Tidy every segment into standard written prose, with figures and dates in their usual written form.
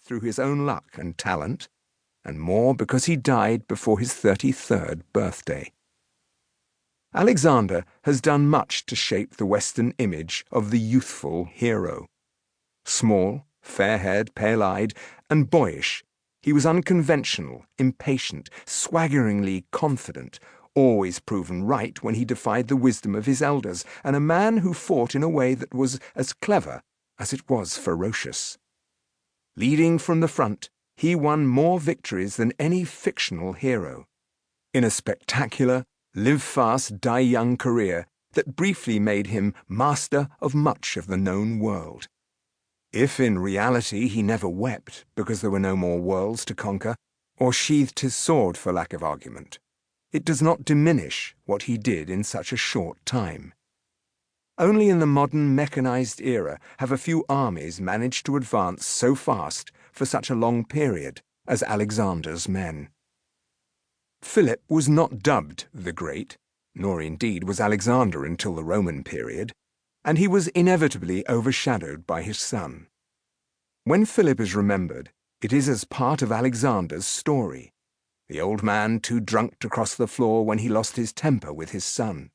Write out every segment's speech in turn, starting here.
through his own luck and talent, and more because he died before his 33rd birthday. Alexander has done much to shape the Western image of the youthful hero. Small, fair-haired, pale-eyed, and boyish, he was unconventional, impatient, swaggeringly confident, always proven right when he defied the wisdom of his elders, and a man who fought in a way that was as clever as it was ferocious. Leading from the front, he won more victories than any fictional hero, in a spectacular, live-fast, die-young career that briefly made him master of much of the known world. If in reality he never wept because there were no more worlds to conquer, or sheathed his sword for lack of argument, it does not diminish what he did in such a short time. Only in the modern mechanized era have a few armies managed to advance so fast for such a long period as Alexander's men. Philip was not dubbed the Great, nor indeed was Alexander until the Roman period, and he was inevitably overshadowed by his son. When Philip is remembered, it is as part of Alexander's story, the old man too drunk to cross the floor when he lost his temper with his son.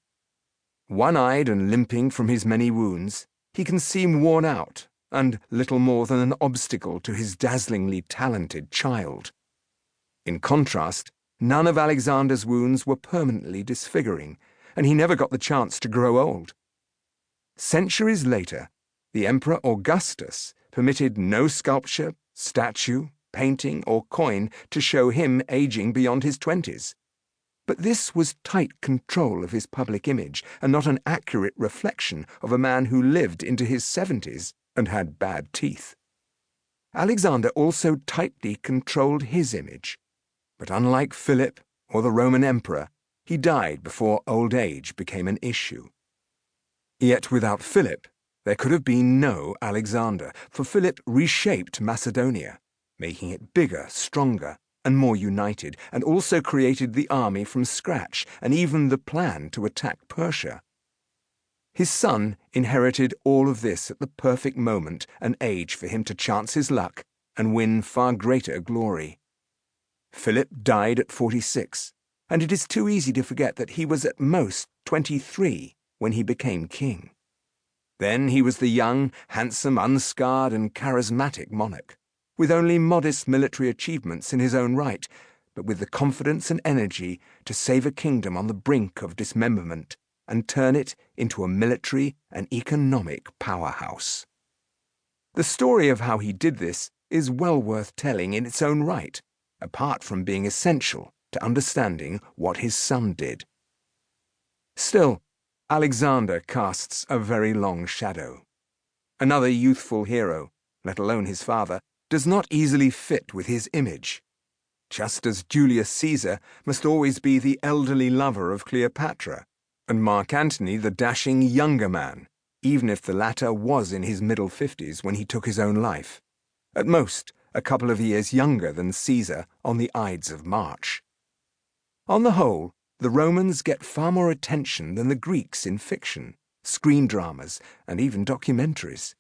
One-eyed and limping from his many wounds, he can seem worn out and little more than an obstacle to his dazzlingly talented child. In contrast, none of Alexander's wounds were permanently disfiguring, and he never got the chance to grow old. Centuries later, the Emperor Augustus permitted no sculpture, statue, painting, or coin to show him aging beyond his 20s. But this was tight control of his public image, and not an accurate reflection of a man who lived into his 70s and had bad teeth. Alexander also tightly controlled his image, but unlike Philip or the Roman emperor, he died before old age became an issue. Yet without Philip, there could have been no Alexander, for Philip reshaped Macedonia, making it bigger, stronger, and more united, and also created the army from scratch and even the plan to attack Persia. His son inherited all of this at the perfect moment and age for him to chance his luck and win far greater glory. Philip died at 46, and it is too easy to forget that he was at most 23 when he became king. Then he was the young, handsome, unscarred, and charismatic monarch, with only modest military achievements in his own right, but with the confidence and energy to save a kingdom on the brink of dismemberment and turn it into a military and economic powerhouse. The story of how he did this is well worth telling in its own right, apart from being essential to understanding what his son did. Still, Alexander casts a very long shadow. Another youthful hero, let alone his father, does not easily fit with his image. Just as Julius Caesar must always be the elderly lover of Cleopatra, and Mark Antony the dashing younger man, even if the latter was in his middle 50s when he took his own life, at most a couple of years younger than Caesar on the Ides of March. On the whole, the Romans get far more attention than the Greeks in fiction, screen dramas, and even documentaries.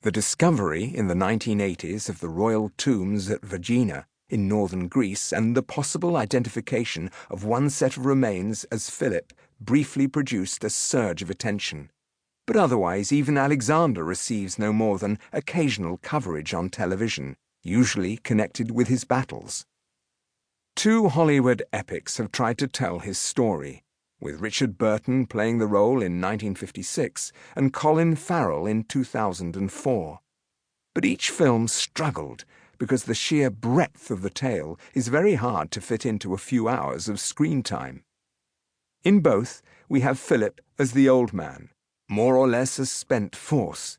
The discovery in the 1980s of the royal tombs at Vergina in northern Greece and the possible identification of one set of remains as Philip briefly produced a surge of attention. But otherwise, even Alexander receives no more than occasional coverage on television, usually connected with his battles. 2 Hollywood epics have tried to tell his story, with Richard Burton playing the role in 1956 and Colin Farrell in 2004. But each film struggled because the sheer breadth of the tale is very hard to fit into a few hours of screen time. In both, we have Philip as the old man, more or less a spent force,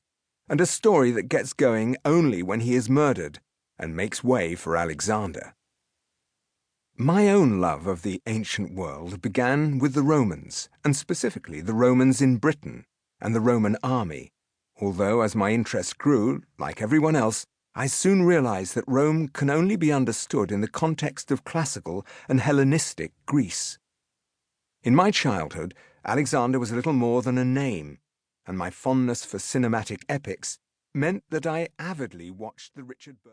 and a story that gets going only when he is murdered and makes way for Alexander. My own love of the ancient world began with the Romans, and specifically the Romans in Britain and the Roman army, although as my interest grew, like everyone else, I soon realized that Rome can only be understood in the context of classical and Hellenistic Greece. In my childhood, Alexander was little more than a name, and my fondness for cinematic epics meant that I avidly watched the Richard Burton